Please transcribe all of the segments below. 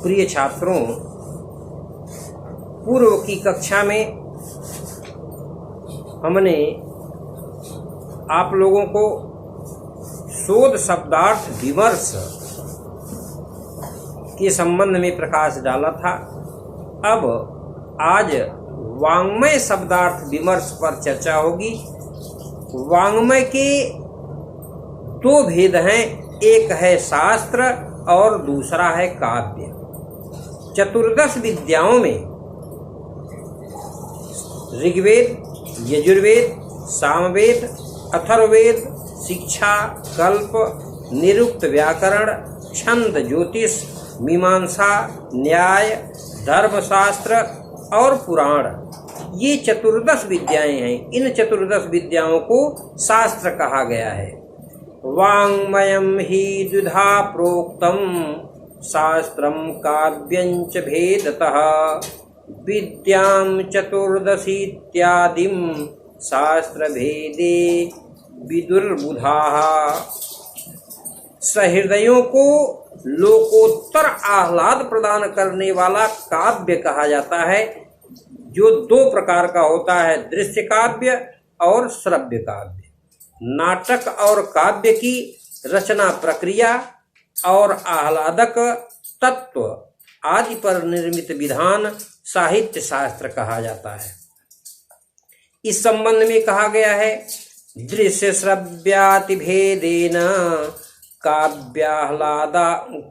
प्रिय छात्रों, पूर्व की कक्षा में हमने आप लोगों को शोध शब्दार्थ विमर्श के संबंध में प्रकाश डाला था। अब आज वाङ्मय शब्दार्थ विमर्श पर चर्चा होगी। वाङ्मय के दो भेद हैं, एक है शास्त्र और दूसरा है काव्य। चतुर्दश विद्याओं में ऋग्वेद, यजुर्वेद, सामवेद, अथर्ववेद, शिक्षा, कल्प, निरुक्त, व्याकरण, छंद, ज्योतिष, मीमांसा, न्याय, धर्मशास्त्र और पुराण, ये चतुर्दश विद्याएं हैं। इन चतुर्दश विद्याओं को शास्त्र कहा गया है। वाङ्मयं हि द्विधा प्रोक्तं शास्त्रं काव्यं च भेदतः विद्यां चतुर्दशीत्यादिं शास्त्रभेदे विदुर्बुधाः। सहृदयों को लोकोत्तर आह्लाद प्रदान करने वाला काव्य कहा जाता है, जो दो प्रकार का होता है, दृश्य काव्य और श्रव्य काव्य। नाटक और काव्य की रचना प्रक्रिया और आह्लादक तत्व आदि पर निर्मित विधान साहित्य शास्त्र कहा जाता है। इस संबंध में कहा गया है, दृश्य श्रव्याति भेदेन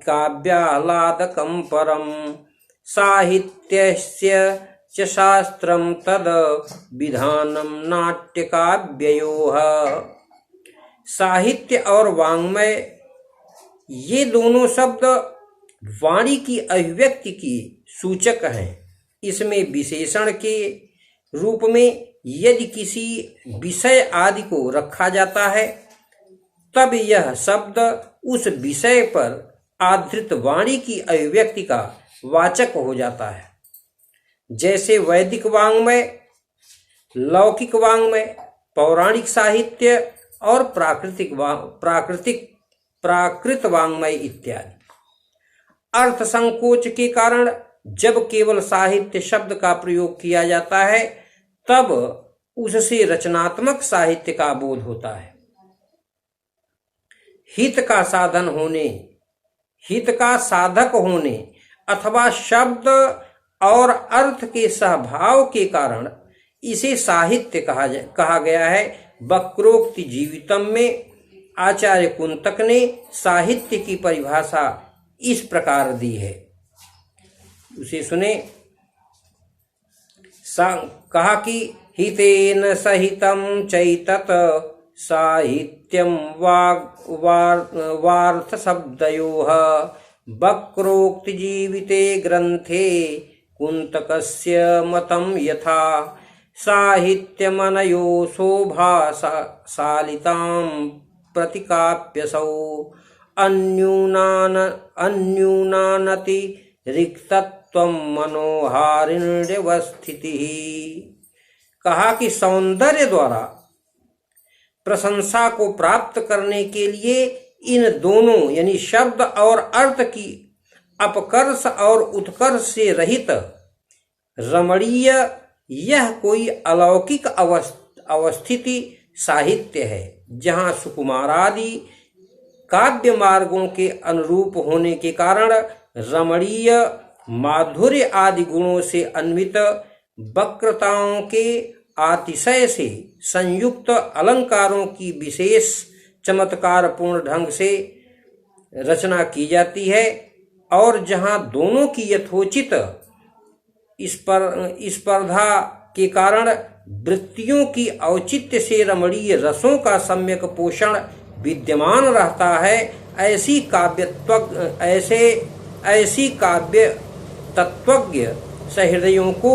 काव्याह्लादकं परं साहित्यस्य च शास्त्रं तद विधानं नाट्यकाव्ययोः। साहित्य और वाङ्मय ये दोनों शब्द वाणी की अभिव्यक्ति की सूचक हैं। इसमें विशेषण के रूप में यदि किसी विषय आदि को रखा जाता है, तब यह शब्द उस विषय पर आधृत वाणी की अभिव्यक्ति का वाचक हो जाता है। जैसे वैदिक वाङ्मय, लौकिक वाङ्मय, पौराणिक साहित्य और प्राकृत वाङ्मय इत्यादि। अर्थ संकोच के कारण जब केवल साहित्य शब्द का प्रयोग किया जाता है, तब उससे रचनात्मक साहित्य का बोध होता है। हित का साधन होने, हित का साधक होने अथवा शब्द और अर्थ के सहभाव के कारण इसे साहित्य कहा गया है। वक्रोक्ति जीवितम में आचार्य कुंतक ने साहित्य की परिभाषा इस प्रकार दी है, उसे सुने। कहा कि हितेन सहितं चैतत साहित्यं वार्थ शब्दयोः वक्रोक्ति जीविते ग्रंथे कुंतकस्य मतं यथा साहित्यमनयो शोभाशालितां प्रतिकाप्यसौ अन्यूनानति रिक्तत्वं मनोहारिण्यवस्थितिः। कहा कि सौंदर्य द्वारा प्रशंसा को प्राप्त करने के लिए इन दोनों यानी शब्द और अर्थ की अपकर्ष और उत्कर्ष से रहित रमणीय यह कोई अलौकिक अवस्थिति साहित्य है, जहाँ सुकुमारादि काव्य मार्गों के अनुरूप होने के कारण रमणीय माधुर्य आदि गुणों से अन्वित वक्रताओं के अतिशय से संयुक्त अलंकारों की विशेष चमत्कारपूर्ण ढंग से रचना की जाती है, और जहाँ दोनों की यथोचित स्पर्धा के कारण वृत्तियों की औचित्य से रमणीय रसों का सम्यक पोषण विद्यमान रहता है, ऐसी काव्य तत्वज्ञ सहृदयों को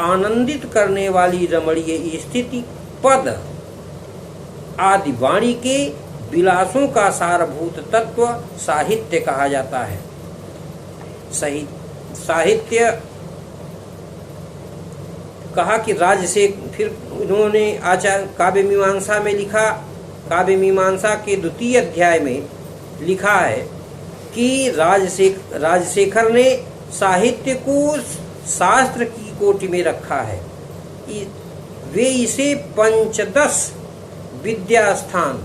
आनंदित करने वाली रमणीय स्थिति पद आदि वाणी के विलासों का सारभूत तत्व साहित्य कहा जाता है। साहित्य कहा कि राज्य से फिर उन्होंने आचार्य काव्य मीमांसा में लिखा, काव्य मीमांसा के 2 अध्याय में लिखा है कि राजशेखर ने साहित्य को शास्त्र की कोटि में रखा है। वे इसे पंचदश विद्या स्थान,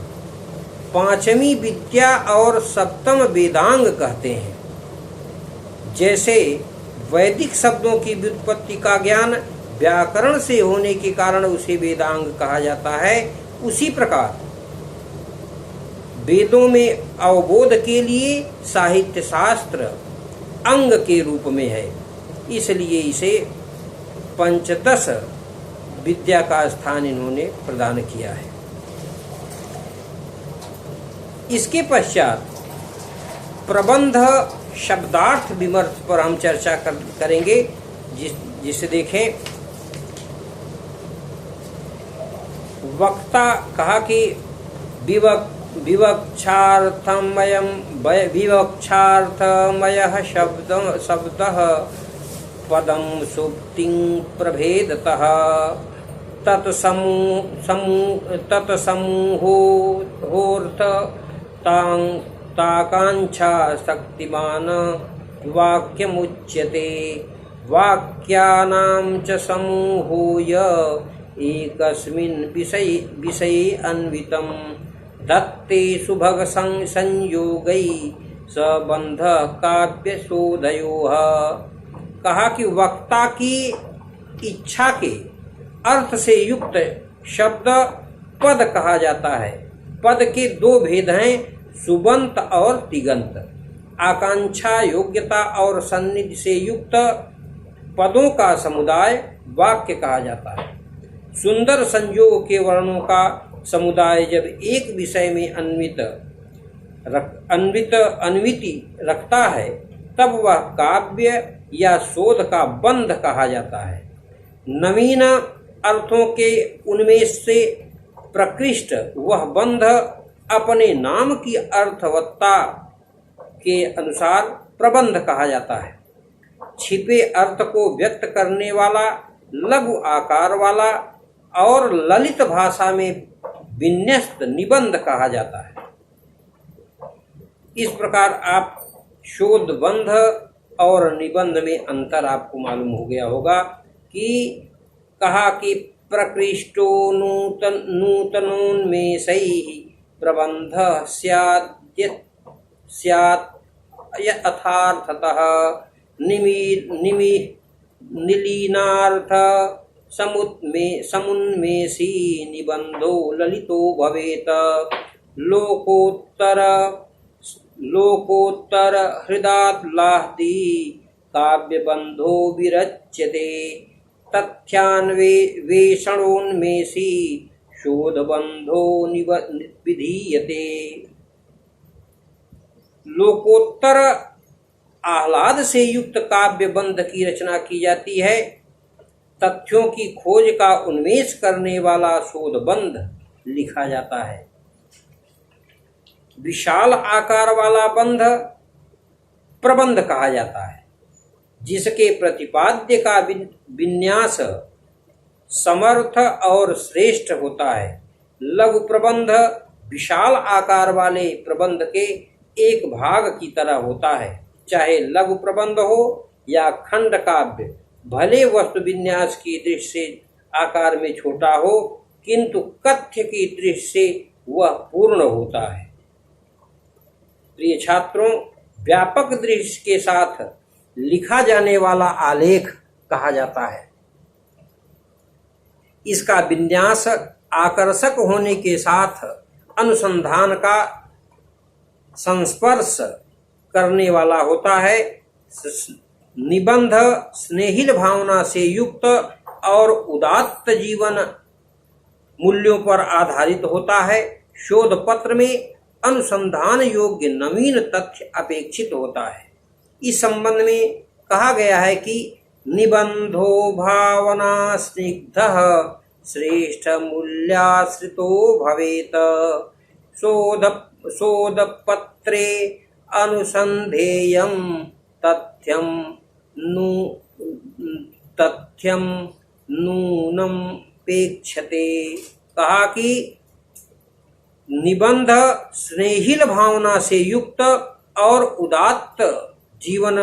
पांचवी विद्या और सप्तम वेदांग कहते हैं। जैसे वैदिक शब्दों की व्युत्पत्ति का ज्ञान व्याकरण से होने के कारण उसे वेदांग कहा जाता है, उसी प्रकार वेदों में अवबोध के लिए साहित्य शास्त्र अंग के रूप में है, इसलिए इसे पंचदश विद्या का स्थान इन्होंने प्रदान किया है। इसके पश्चात प्रबंध शब्दार्थ विमर्श पर हम चर्चा करेंगे, जिसे देखें। वक्ता कहा कि विवक्षार्थमयः शब्दः पदं सुप्तिं प्रभेदतः तत्समूहोऽर्थ ताकांक्षा शक्तिमान वाक्यमुच्यते। वाक्यानां च समूहो य एकस्मिन् विषये अन्वितं दत्ते सुभग संयोगै सबंध काव्य शोधयोः। कहा कि वक्ता की इच्छा के अर्थ से युक्त शब्द पद कहा जाता है। पद के दो भेद हैं, सुबंत और तिगंत। आकांक्षा, योग्यता और सन्निधि से युक्त पदों का समुदाय वाक्य कहा जाता है। सुंदर संयोग के वर्णों का समुदाय जब एक विषय में अन्विति रखता है, तब वह काव्य या शोध का बंध कहा जाता है। नवीन अर्थों के उन्मेष से प्रकृष्ट वह बंध अपने नाम की अर्थवत्ता के अनुसार प्रबंध कहा जाता है। छिपे अर्थ को व्यक्त करने वाला, लघु आकार वाला और ललित भाषा में विन्यस्त निबंध कहा जाता है। इस प्रकार आप शोध बंध और निबंध में अंतर आपको मालूम हो गया होगा। कि कहा कि प्रकृष्टो नूतनोन्मेषैः प्रबन्धः स्यात् यथार्थतः निलीनार्थ समुन्मेषी निबंधो ललितो भवेत्। लोकोत्तर हृदात्लाहति काव्यबंधो विरच्यते। तथ्यान्वेषणोन्मेषी शोधबंधो विधीयते। लोकोत्तर आह्लाद से युक्त काव्य बंध की रचना की जाती है। तथ्यों की खोज का उन्मेष करने वाला शोधबंध लिखा जाता है। विशाल आकार वाला बंध प्रबंध कहा जाता है, जिसके प्रतिपाद्य का विन्यास समर्थ और श्रेष्ठ होता है। लघु प्रबंध विशाल आकार वाले प्रबंध के एक भाग की तरह होता है। चाहे लघु प्रबंध हो या खंड काव्य, भले वस्तु विन्यास की दृष्टि से आकार में छोटा हो, किंतु कथ्य की दृष्टि से वह पूर्ण होता है। प्रिय छात्रों, व्यापक दृष्टि के साथ लिखा जाने वाला आलेख कहा जाता है। इसका विन्यास आकर्षक होने के साथ अनुसंधान का संस्पर्श करने वाला होता है। निबंध स्नेहिल भावना से युक्त और उदात्त जीवन मूल्यों पर आधारित होता है। शोध पत्र में अनुसंधान योग्य नवीन तथ्य अपेक्षित होता है। इस संबंध में कहा गया है कि निबंधो भावना स्निग्धः श्रेष्ठ मूल्याश्रितो भवेत्। शोध पत्रे अनुसंधेयं तथ्यं नूनं पेक्षते। कहा कि निबंध स्नेहिल भावना से युक्त और उदात्त जीवन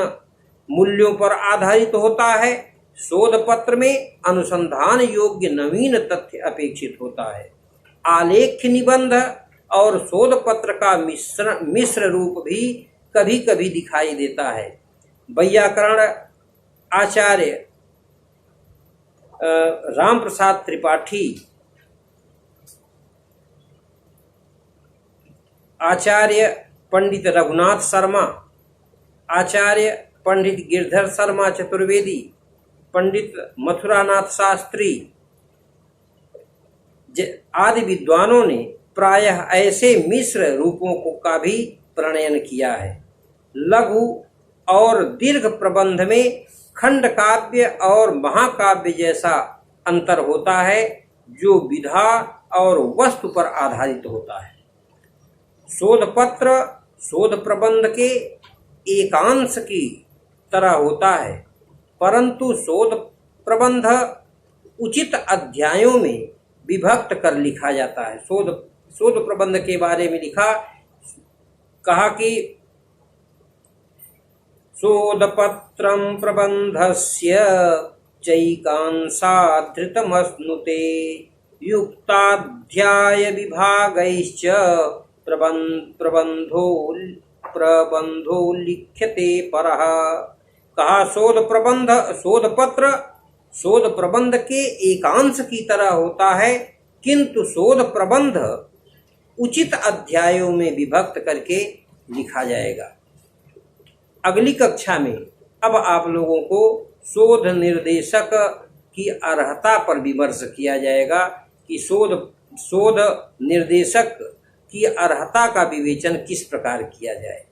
मूल्यों पर आधारित होता है। शोध पत्र में अनुसंधान योग्य नवीन तथ्य अपेक्षित होता है। आलेख्य निबंध और शोध पत्र का मिश्र रूप भी कभी कभी दिखाई देता है। वैयाकरण आचार्य राम प्रसाद त्रिपाठी, आचार्य पंडित रघुनाथ शर्मा, आचार्य पंडित गिरधर शर्मा चतुर्वेदी, पंडित मथुरानाथ शास्त्री आदि विद्वानों ने प्रायः ऐसे मिश्र रूपों का भी प्रणयन किया है। लघु और दीर्घ प्रबंध में खंड काव्य और महाकाव्य जैसा अंतर होता है, जो विधा और वस्तु पर आधारित होता है। शोध पत्र शोध प्रबंध के एकांश की तरह होता है, परंतु शोध प्रबंध उचित अध्यायों में विभक्त कर लिखा जाता है। शोध प्रबंध के बारे में कहा कि शोधपत्रं प्रबन्धस्य चैकांशाधृतमश्नुते युक्ताध्याय विभागैश्च प्रबंधो लिख्यते परः। कहा शोध पत्र शोध प्रबंध के एकांश की तरह होता है, किंतु शोध प्रबंध उचित अध्यायों में विभक्त करके लिखा जाएगा। अगली कक्षा में अब आप लोगों को शोध निर्देशक की अर्हता पर विमर्श किया जाएगा कि शोध निर्देशक की अर्हता का विवेचन किस प्रकार किया जाए।